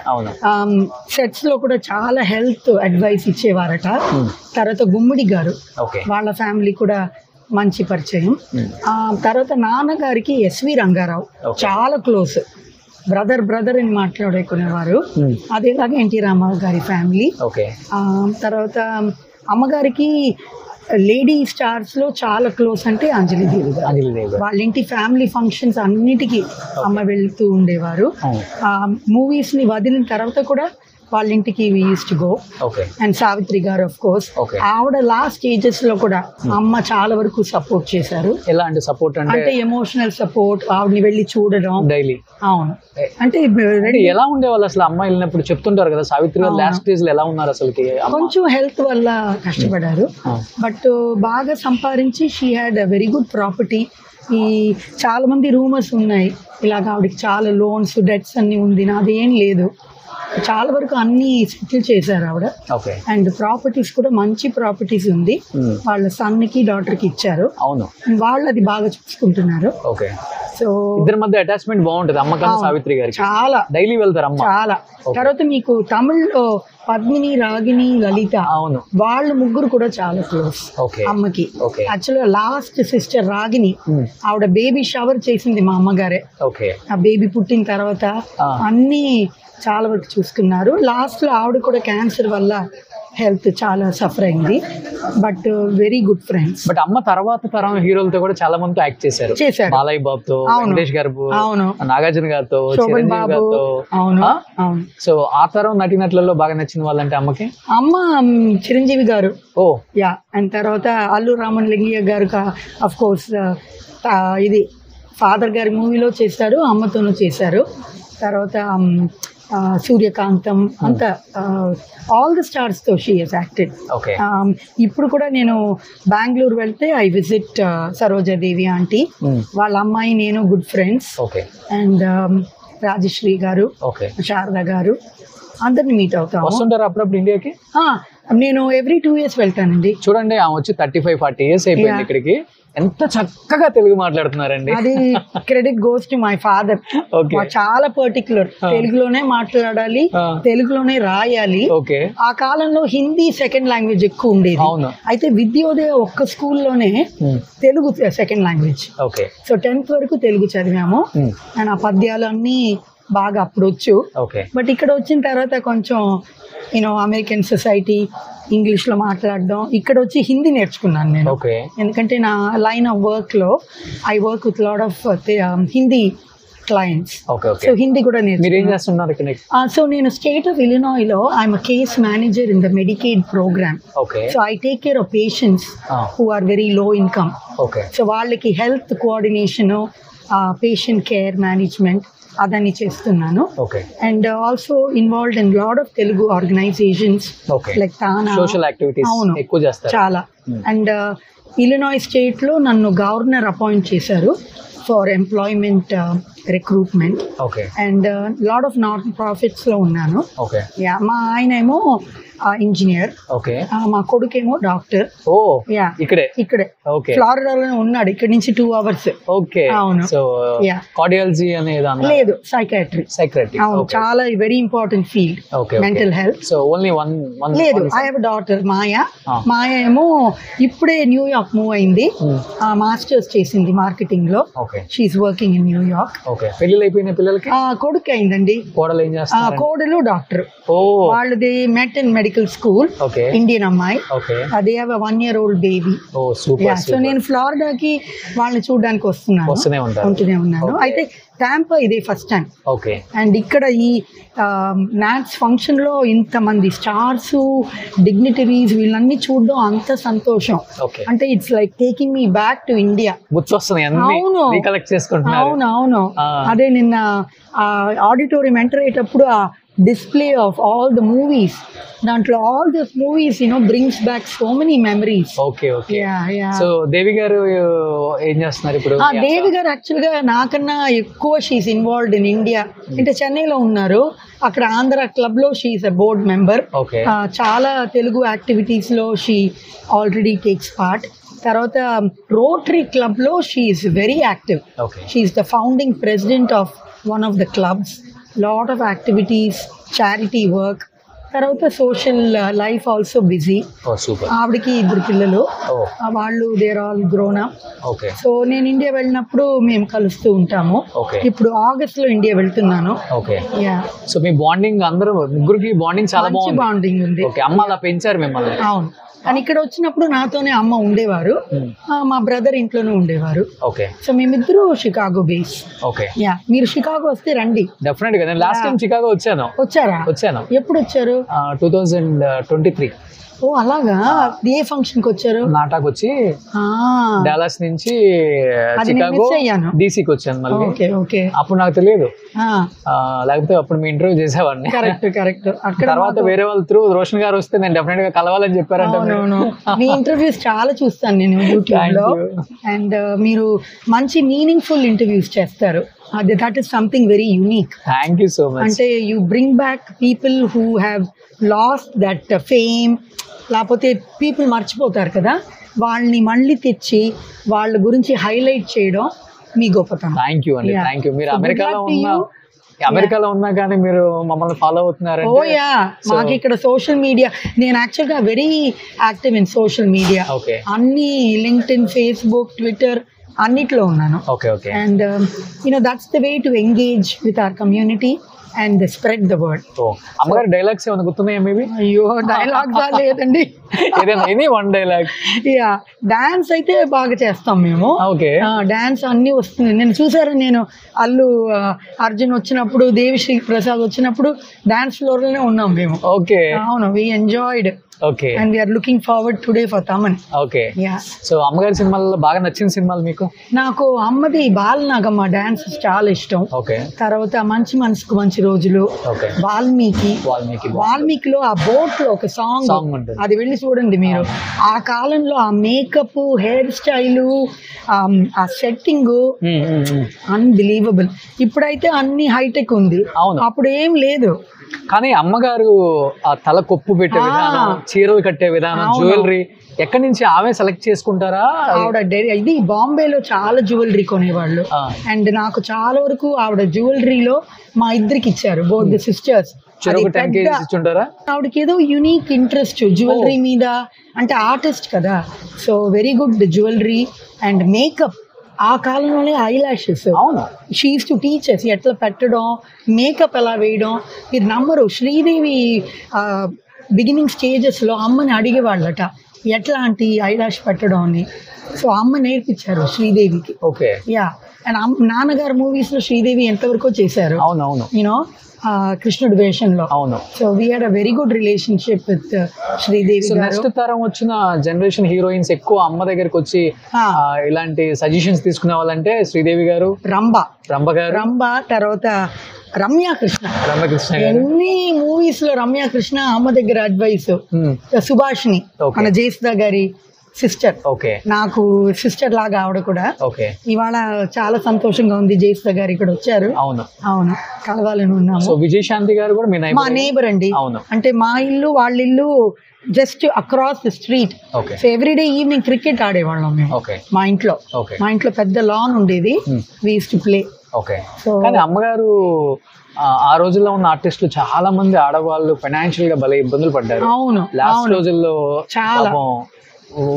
సెట్స్ లో కూడా చాలా హెల్త్ అడ్వైస్ ఇచ్చేవారట. తర్వాత గుమ్మడి గారు, వాళ్ళ ఫ్యామిలీ కూడా మంచి పరిచయం. తర్వాత నాన్నగారికి ఎస్వి రంగారావు చాలా క్లోజ్, బ్రదర్ అని మాట్లాడుకునేవారు. అదేలాగా ఎన్టీ రామారావు గారి ఫ్యామిలీ. తర్వాత అమ్మగారికి లేడీ స్టార్స్ లో చాలా క్లోజ్ అంటే అంజలి దేవి గారు. వాళ్ళ ఇంటి ఫ్యామిలీ ఫంక్షన్స్ అన్నిటికీ అమ్మ వెళ్తూ ఉండేవారు. మూవీస్ ని వదిలిన తర్వాత కూడా వాళ్ళ ఇంటికి we use to go. Okay. And Savitri garu of course. Okay. ఆవిడ లాస్ట్ స్టేజెస్ లో కూడా అమ్మ చాలా వరకు సపోర్ట్ చేశారు. ఎలా అంటే సపోర్ట్ అంటే ఎమోషనల్ సపోర్ట్, ఆవిడని వెళ్ళి చూడడం డైలీ. అవును. అంటే అంటే ఎలా ఉండేవాళ్ళు అసలు అమ్మ వెళ్ళినప్పుడు చెప్తుంటారు కదా సావిత్రి గారు లాస్ట్ స్టేజ్ లో ఎలా ఉన్నారు అసలుకి? కొంచెం హెల్త్ వల్ల కష్టపడారు, బట్ బాగా సంపాదించి she had a very good property. ఈ చాలా మంది రూమర్స్ ఉన్నాయి ఇలాగ ఆవిడకి చాలా లోన్స్ డెట్స్ అన్ని ఉంది, నాదేం లేదు. చాలా వరకు అన్ని సెటిల్ చేశారు ఆవిడ. ఓకే. అండ్ ప్రాపర్టీస్ కూడా మంచి ప్రాపర్టీస్ ఉంది, వాళ్ళ సన్ కి డాటర్ కి ఇచ్చారు. అవును. వాళ్ళు అది బాగా చూసుకుంటున్నారు. ఓకే. సో ఇద్దరి మధ్య అటాచ్మెంట్ బాగుంటది అమ్మ కన్నా సావిత్రి గారికి. చాలా డైలీ వెళ్తారు అమ్మ. చాలా. తర్వాత మీకు తమిళ్లో పద్మిని, రాగిని, లలిత, అవును, వాళ్ళు ముగ్గురు కూడా చాలా క్లోజ్ అమ్మకి. యాక్చువల్గా లాస్ట్ సిస్టర్ రాగిని ఆవిడ బేబీ షవర్ చేసింది మా అమ్మగారే. ఓకే. ఆ బేబీ పుట్టిన తర్వాత అన్ని చాలా వరకు చూసుకున్నారు. లాస్ట్ లో ఆవిడ కూడా క్యాన్సర్ వల్ల హెల్త్ చాలా సఫర్ అయింది, but very good friends. But అమ్మ తర్వాత తరం హీరోలతో కూడా చాలా మందితో యాక్ట్ చేశారు. బాలయ్య బాబుతో, వెంకటేష్ గారు, నాగార్జున గారితో, చిరంజీవి గారితో. అవును అవును. సో ఆ తరం నటినట్లలో బాగా నచ్చిన వాళ్ళంటే అమ్మకి అమ్మ చిరంజీవి గారు. ఓ యా. అండ్ తర్వాత అల్లు రామన్ లింగయ్య గారు అఫ్ కోర్స్ ఇది ఫాదర్ గారి మూవీలో చేశారు, అమ్మతోనూ చేశారు. తర్వాత సూర్యకాంతం అంతా ఆల్ ది స్టార్స్ తో షీ హస్ యాక్టెడ్. ఇప్పుడు కూడా నేను బెంగళూరు వెళ్తే ఐ విజిట్ సరోజాదేవి ఆంటీ, వాళ్ళ అమ్మాయి నేను గుడ్ ఫ్రెండ్స్. అండ్ రాజశ్రీ గారు, శారద గారు, అందరిని మీట్ అవుతాము. వస్తుంటారు అప్పుడప్పుడు ఇండియాకి? నేను ఎవ్రీ 2 years వెళ్తానండి. చూడండి ఆమె వచ్చి 35-40 years అయిపోయింది ఇక్కడికి. ఎంత చక్కగా తెలుగు మాట్లాడుతున్నారండి. అది credit goes to my father. చాలా పర్టికులర్, తెలుగులోనే మాట్లాడాలి, తెలుగులోనే రాయాలి. ఆ కాలంలో హిందీ సెకండ్ లాంగ్వేజ్ ఎక్కువ ఉండేది. అయితే విద్యోదయ ఒక్క స్కూల్లోనే Telugu second language. So 10th వరకు తెలుగు చదివాము. అండ్ ఆ పద్యాలు అన్ని బాగా అప్పుడు వచ్చు. బట్ ఇక్కడ వచ్చిన తర్వాత కొంచెం అమెరికన్ సొసైటీ, ఇంగ్లీష్ లో మాట్లాడడం, ఇక్కడ వచ్చి హిందీ నేర్చుకున్నాను నేను. ఎందుకంటే నా లైన్ ఆఫ్ వర్క్ లో I work with lot of Hindi clients. So Hindi కూడా నేర్చుకున్నాను. సో నేను స్టేట్ ఆఫ్ ఇలినాయ్ లో I'm a case manager in the Medicaid program. So I take care of patients who are very low income. So వాళ్ళకి health coordination, patient care management అదని చేస్తున్నాను. And also involved in lot of Telugu organizations like TANA, social activities ఎక్కువ చేస్తారు చాలా. And Illinois state లో నన్ను governor appoint చేశారు for employment recruitment. And lot of non profits లో ఉన్నాను. మా ఆయన ఏమో ఇంజనీర్, మా కొడుకేమో డాక్టర్. ఇక్కడే ఫ్లోరిడాలోనే ఉన్నాడు, ఇక్కడ నుంచి 2 hours. అవును. కార్డియాలజీ అనేది లేదు, సైకాట్రీ. అవును, చాలా very important field, mental health. లేదు, I have daughter Maya. Maya ఏమో ఇప్పుడే న్యూయార్క్ మూవ్ అయింది, మాస్టర్స్ చేసింది మార్కెటింగ్ లో. She's working in New York. పెళ్లి అయిపోయిన పిల్లలకి కొడుకు అయిందండి. కోడలు ఏం చేస్తారు? కోడలు డాక్టర్. వాళ్ళది met in medical school, Indian అమ్మాయి. అదే 1-year-old బేబీ. సో నేను ఫ్లోరిడాకి వాళ్ళని చూడడానికి ఉంటూనే ఉన్నాను. అయితే టాంపా ఇదే ఫస్ట్ టైం. అండ్ ఇక్కడ ఈ నాట్స్ ఫంక్షన్ లో ఇంతమంది స్టార్స్, డిగ్నిటరీస్, వీళ్ళన్నీ చూడడం అంత సంతోషం. అంటే it's like taking me back to India. అవును. అదే నిన్న ఆడిటోరియం ఎంటర్ అయ్యేటప్పుడు ఆ display of all the movies, దాంట్లో all those movies brings back so many memories. So Devi garu ఏం చేస్తున్నారు ఇప్పుడు? దేవి గారు యాక్చువల్ గా నాకన్నా ఎక్కువ షీఈస్ ఇన్వాల్వ్డ్ ఇన్ ఇండియా. అంటే చెన్నైలో ఉన్నారు, అక్కడ ఆంధ్ర క్లబ్ లో షీఈస్ ఎ బోర్డ్ మెంబర్. చాలా తెలుగు యాక్టివిటీస్ లో షీ ఆల్రెడీ టేక్స్ పార్ట్. తర్వాత రోటరీ క్లబ్ లో she's very active. She's the founding president of one of the clubs. Lot of activities, charity work. తర్వాత సోషల్ లైఫ్ ఆల్సో బిజీ. ఆవిడకి 2 పిల్లలు, వాళ్ళు they're all grown up. So నేను India వెళ్ళినప్పుడు మేము కలుస్తూ ఉంటాము. ఇప్పుడు ఆగస్ట్ లో ఇండియా వెళ్తున్నాను. సో మీ బాండింగ్ అందరూ ముగ్గురికి బాండింగ్ చాలా బాగుంది. బాండింగ్ ఉంది. అమ్మ అలా పెంచారు మిమ్మల్ని. అవును. కానీ ఇక్కడ వచ్చినప్పుడు నాతోనే అమ్మ ఉండేవారు, మా బ్రదర్ ఇంట్లోనే ఉండేవారు. ఓకే. సో మేమిద్దరు షికాగో బేస్. ఓకే. యా, మీరు షికాగో వస్తే రండి. డెఫినెట్ గా. నేను లాస్ట్ టైం షికాగో వచ్చాను. వచ్చాను. ఎప్పుడు వచ్చారు? 2023. ఓ అలాగా. ఏ ఫంక్షన్ కి వచ్చారు? నాటాకు వచ్చి డాలస్ నుంచి చికాగో డీసీకి వచ్చాను మళ్ళీ. ఓకే. అప్పుడు నాకు తెలియదు, లేకపోతే అప్పుడు మీ ఇంటర్వ్యూ చేసేవాడిని. కరెక్ట్. తర్వాత వేరే వాళ్ళ త్రూ రోషన్ గారు వస్తే నేను డెఫినెట్ గా కలవాలని చెప్పారంటే. మీ ఇంటర్వ్యూస్ చాలా చూస్తాను నేను యూట్యూబ్ లో. అండ్ మీరు మంచి మీనింగ్ఫుల్ ఇంటర్వ్యూస్ చేస్తారు. That is something very unique. Thank you so much. అంటే you bring back people who have lost that fame, లేకపోతే పీపుల్ మర్చిపోతారు కదా, వాళ్ళని మళ్ళీ తెచ్చి వాళ్ళ గురించి హైలైట్ చేయడం మీ గొప్పతనం. థ్యాంక్ యూ అండి. Thank you. మీరు అమెరికాలో ఉన్నా కానీ మీరు మమ్మల్ని ఫాలో అవుతున్నారు. ఓ యా, మాకు ఇక్కడ సోషల్ మీడియా, నేను యాక్చువల్ గా very active in social media. అన్ని లింక్డ్ఇన్, ఫేస్బుక్, ట్విట్టర్ అన్నిట్లో ఉన్నాను. And that's the way to engage with our community and spread the word. అమ్మగారి డైలాగ్స్ ఏమైనా గుర్తున్నాయా మేబీ? అయ్యో డైలాగ్స్ లేదండి. ఏదైనా వన్ డైలాగ్. యా, డాన్స్ అయితే బాగా చేస్తాం మేము. ఓకే. డాన్స్ అన్ని వస్తుంది. నేను చూసారా, నేను అల్లు అర్జున్ వచ్చినప్పుడు, దేవిశ్రీ ప్రసాద్ వచ్చినప్పుడు డాన్స్ ఫ్లోర్ లోనే ఉన్నాం మేము. ఓకే. అవును, we enjoyed. Okay. And we are looking forward today for Thaman. Okay. Yeah. So అమ్మగారి సినిమాల్లో బాగా నచ్చిన సినిమాలు మీకు? నాకు అమ్మది బాలనాగమ్మ డాన్స్ చాలా ఇష్టం. ఓకే. తర్వాత మంచి మనసుకు మంచి రోజులు, వాల్మీకిలో ఆ బోట్ లో ఒక సాంగ్, అది వెళ్ళి చూడండి మీరు. ఆ కాలంలో ఆ మేకప్, హెయిర్ స్టైల్, ఆ సెట్టింగ్ అన్బిలీవబుల్. ఇప్పుడైతే అన్ని హైటెక్ ఉంది, అప్పుడు ఏం లేదు. కానీ అమ్మగారు ఆ తల కొప్పు పెట్టే విధానం, చీరలు కట్టే విధానం, జ్యువెలరీ ఎక్కడి నుంచి ఆమె సెలెక్ట్ చేసుకుంటారా? ఆవిడ ఇది బాంబేలో చాలా జ్యువెలరీ కొనేవాళ్ళు. అండ్ నాకు చాలా వరకు ఆవిడ జ్యువెలరీలో మా ఇద్దరికి ఇచ్చారు, బోత్ ది సిస్టర్స్. ఆవిడకి ఏదో యూనిక్ ఇంట్రెస్ట్ జ్యువెలరీ మీద, అంటే ఆర్టిస్ట్ కదా. So very good jewellery and makeup. ఆ కాలంలోనే I lashes she used to teach us ఎట్లా పెట్టడం, మేకప్ ఎలా వేయడం. మీరు నమ్మరు, శ్రీదేవి బిగినింగ్ స్టేజెస్లో అమ్మని అడిగేవాళ్ళట ఎట్లాంటి ఐ లాష్ పెట్టడం అని. సో అమ్మ నేర్పించారు శ్రీదేవికి. ఓకే. యా. అండ్ నాన్నగారు మూవీస్లో శ్రీదేవి ఎంతవరకు చేశారు, యూనో కృష్ణుడి వేషంలో. So we had a very good relationship with Sridevi. Next తరం వచ్చిన జనరేషన్ హీరోయిన్స్ ఎక్కువ అమ్మ దగ్గరికి వచ్చి ఇలాంటి సజెషన్స్ తీసుకునే వాళ్ళంటే శ్రీదేవి గారు, రంభ, తర్వాత రమ్యకృష్ణ. ఎన్ని మూవీస్ లో రమ్యకృష్ణ అమ్మ దగ్గర అడ్వైస్. సుభాషిణి, మన జయసుధ గారి సిస్టర్. నాకు సిస్టర్ లాగా ఆవిడ కూడా. ఇవాళ చాలా సంతోషంగా ఉంది, జయసుధ గారు ఇక్కడ వచ్చారు. అవును, కలవాలని ఉన్నాము. విజయశాంతి గారు కూడా మా నేబర్ అండి. అంటే మా ఇల్లు వాళ్ళ ఇల్లు just across the street. So everyday evening cricket ఆడేవాళ్ళం మేము మా ఇంట్లో పెద్ద లాన్ ఉండేది. We used to play. కానీ అమ్మగారు ఆ రోజుల్లో ఉన్న ఆర్టిస్టులు చాలా మంది ఆడవాళ్ళు ఫైనాన్షియల్ గా భలే ఇబ్బందులు పడ్డారు. లాస్ట్ రోజుల్లో చాలా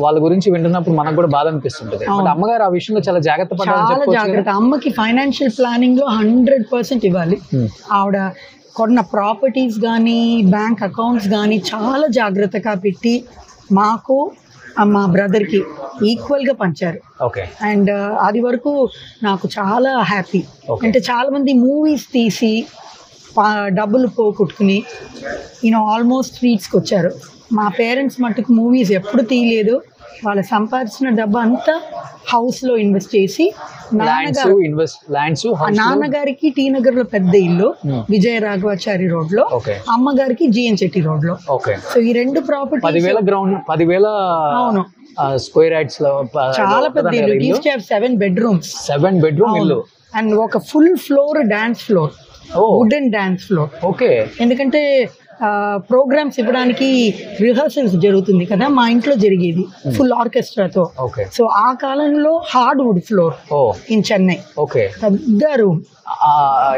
వాళ్ళ గురించి వింటున్నప్పుడు మనకు కూడా బాధ అనిపిస్తుంటది. అమ్మగారు ఆ విషయంలో చాలా జాగ్రత్త పడ్డారు. అమ్మకి ఫైనాన్షియల్ ప్లానింగ్ లో 100% ఇవ్వాలి. ఆవిడ కొన్న ప్రాపర్టీస్ కానీ, బ్యాంక్ అకౌంట్స్ కానీ చాలా జాగ్రత్తగా పెట్టి మాకు, మా బ్రదర్కి ఈక్వల్గా పంచారు. అండ్ అది వరకు నాకు చాలా హ్యాపీ. అంటే చాలా మంది మూవీస్ తీసి డబ్బులు పోగొట్టుకుని ఆల్మోస్ట్ స్ట్రీట్స్కి వచ్చారు. మా పేరెంట్స్ మట్టుకు మూవీస్ ఎప్పుడు తీయలేదు. వాళ్ళు సంపాదించిన డబ్బు అంతా హౌస్ లో ఇన్వెస్ట్ చేసి, నాన్నగారికి టీ నగర్ లో పెద్ద ఇల్లు, విజయ రాఘవాచారి రోడ్ లో, అమ్మగారికి జిఎన్ చెట్టి రోడ్ లో. సో ఈ రెండు ప్రాపర్టీ 10,000 అవును స్క్వేర్ యార్డ్స్ లో చాలా పెద్ద ఇల్లు. 7 bedrooms ఇల్లు అండ్ ఒక full floor dance floor, wooden dance floor. ఎందుకంటే ప్రోగ్రామ్స్ ఇవ్వడానికి రిహర్సల్స్ జరుగుతుంది కదా, మా ఇంట్లో జరిగేది ఫుల్ ఆర్కెస్ట్రాతో. సో ఆ కాలంలో హార్డ్వుడ్ ఫ్లోర్ ఇన్ చెన్నై, పెద్ద రూమ్.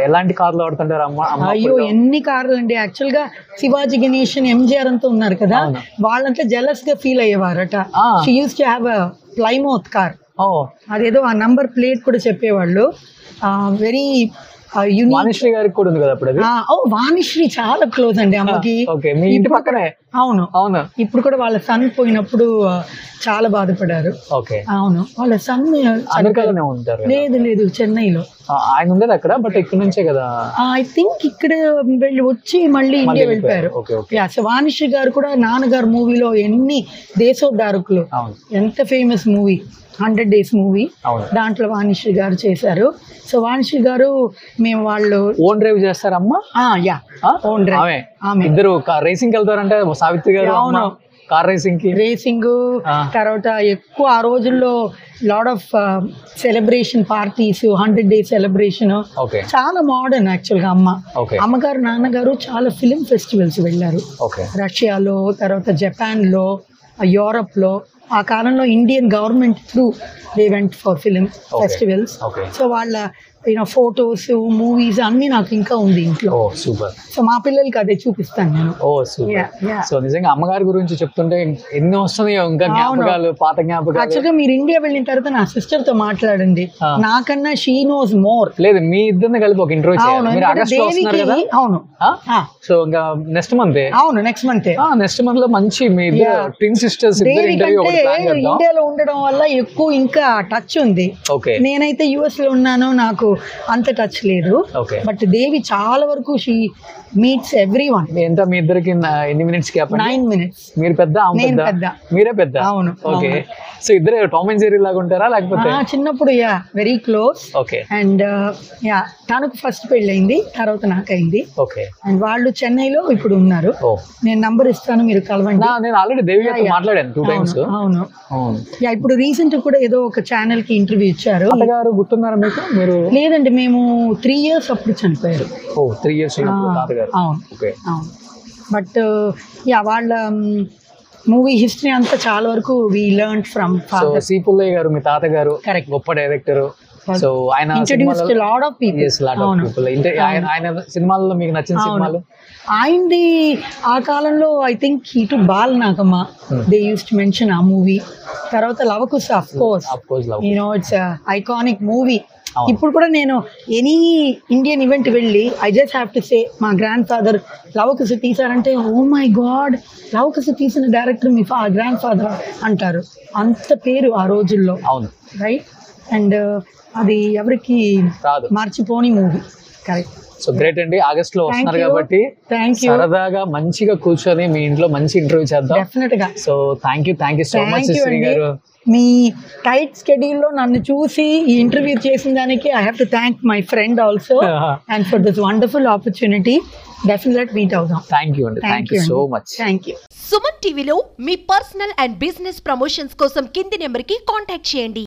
ఎలాంటి కార్లు వాడుతుంటారు అమ్మ? అయ్యో ఎన్ని కార్లు అండి. యాక్చువల్ గా శివాజీ గణేషన్, ఎంజిఆర్ అంతా ఉన్నారు కదా, వాళ్ళంతా జెలస్ గా ఫీల్ అయ్యేవారట. She used to have a Plymouth car. అదేదో ఆ నంబర్ ప్లేట్ కూడా చెప్పేవాళ్ళు. Very unique. వాణిశ్రీ గారికి కూడా ఉంది కదా అప్పుడు అది. వాణిశ్రీ చాలా క్లోజ్ అండి అమ్మకి. ఓకే, మీ ఇంటి పక్కనే. అవును అవును. ఇప్పుడు కూడా వాళ్ళ సన్ పోయినప్పుడు చాలా బాధపడారు. ఓకే. అవును, వాళ్ళ సన్ అమెరికాలోనే ఉంటారు. లేదు చెన్నైలో. ఆయన ఉండేది అక్కడ, బట్ ఇక్కడ నుంచే కదా ఐ థింక్ ఇక్కడ వెళ్ళి వచ్చి మళ్ళీ ఇండియా వెళ్ళిపోయారు. వాణిశ్రీ గారు కూడా నాన్నగారు మూవీలో ఎన్ని దేశోద్ధారకులు, ఎంత ఫేమస్ మూవీ 100 Days మూవీ, దాంట్లో వాణిశ్రీ గారు చేశారు. సో వాణిశ్రీ గారు మేము వాళ్ళు ఓన్ డ్రైవ్ చేస్తారమ్మా. Own drive. ఆమె ఇద్దరు రేసింగ్ వెళ్తారంటే సావిత్రి గారు. అవును, కార్ రేసింగ్ తర్వాత ఎక్కువ ఆ రోజుల్లో lot of celebration parties, 100 Days celebration. చాలా మోడర్న్ యాక్చువల్ గా అమ్మగారు నాన్నగారు చాలా ఫిలిం ఫెస్టివల్స్ వెళ్ళారు. రష్యాలో, తర్వాత జపాన్ లో, యూరప్ లో. ఆ కాలంలో Indian government through they went for film festivals. So వాళ్ళ ఫోటోస్, మూవీస్ అన్ని నాకు ఇంకా ఉంది ఇంట్లో. సూపర్. సో మా పిల్లలకి అదే చూపిస్తాను నేను. సో నిజంగా అమ్మగారి గురించి చెప్తుంటే ఎన్నో వస్తున్నాయో ఇంకా జ్ఞాపకాలు, పాత జ్ఞాపకాలు. యాక్చువల్గా మీరు ఇండియా వెళ్ళిన తర్వాత నా సిస్టర్ తో మాట్లాడండి, నాకన్నా షీ నోస్ మోర్. లేదు, మీ ఇద్దరిని కలిపి ఒక ఇంటర్వ్యూ చేయాలి. అవును. సో ఇంకా నెక్స్ట్ మంత్. అవును, నెక్స్ట్ మంత్ లో మంచి మీ ఇద్దరు ట్విన్ సిస్టర్స్ ఇంటర్వ్యూ. ఇండియాలో ఉండడం వల్ల ఎక్కువ ఇంకా టచ్ ఉంది. నేనైతే యుఎస్ లో ఉన్నాను, నాకు అంత టచ్ లేదు. బట్ దేవి చాలా వరకు షీ మీట్స్ ఎవ్రీవన్. ఎంత మీ ఇద్దరికి ఎన్ని మినిట్స్ గ్యాప్? 9 minutes. మీరు పెద్ద, మీరే పెద్ద. అవును. ఓకే. సో ఇద్దరు టామ్ అండ్ జెర్రీ లాగా ఉంటారా లేకపోతే? చిన్నప్పుడు వెరీ క్లోజ్. ఓకే. అండ్ తనకు ఫస్ట్ పెళ్ళయింది, తర్వాత నాకైంది. ఓకే. అండ్ వాళ్ళు చెన్నైలో ఇప్పుడు ఉన్నారు. నేను నంబర్ ఇస్తాను, మీరు కలవండి. నేను ఆల్రెడీ దేవి గారితో మాట్లాడాను 2 times. అవును. ఇప్పుడు రీసెంట్ కూడా ఏదో ఒక ఛానల్ కి ఇంటర్వ్యూ ఇచ్చారు. గారు గుర్తున్నారా మీకు? మీరు? లేదండి, మేము 3 years అప్పుడు చనిపోయారు. 3 years. అవును. బట్ వాళ్ళ మూవీ హిస్టరీ అంతా చాలా వరకు we learn from father. C Pullaiah garu మీ తాతగారు, గొప్ప డైరెక్టర్. సో ఆయన ఇంట్రడ్యూస్డ్ లాట్ ఆఫ్ పీపుల్. ఆయన సినిమాల్లో మీకు నచ్చిన సినిమాలు? ఆయనది ఆ కాలంలో I think he to Balanagamma, they use to mention ఆ మూవీ. తర్వాత Lavakusa, of course it's iconic movie. ఇప్పుడు కూడా నేను ఎనీ ఇండియన్ ఈవెంట్ వెళ్ళి I just have to say మా గ్రాండ్ ఫాదర్ లవకుశ తీసారంటే, ఓ మై గాడ్, లవకుశ తీసిన డైరెక్టర్ మీ గ్రాండ్ ఫాదర్ అంటారు. అంత పేరు ఆ రోజుల్లో. రైట్. అండ్ అది ఎవరికి మర్చిపోని మూవీ. కరెక్ట్. సో గ్రేట్ అండి. ఆగస్ట్ లో వస్తున్నారు కాబట్టి సరదాగా మంచిగా కూర్చొని మీ ఇంట్లో మంచి ఇంటర్వ్యూ చేద్దాం. డెఫినెట్ గా. So thank you so much Sri garu. మీ టైట్ స్కెడ్యూల్ లో నన్ను చూసి ఈ ఇంటర్వ్యూ చేసిన దానికి I have to thank my friend also and for this wonderful opportunity. Definite meet అవుదాం. థ్యాంక్ యూ అండి. Thank you so much. Thank you. Suman టీవీలో మీ పర్సనల్ అండ్ బిజినెస్ ప్రమోషన్స్ కోసం కింది నెంబర్ కి కాంటాక్ట్ చేయండి.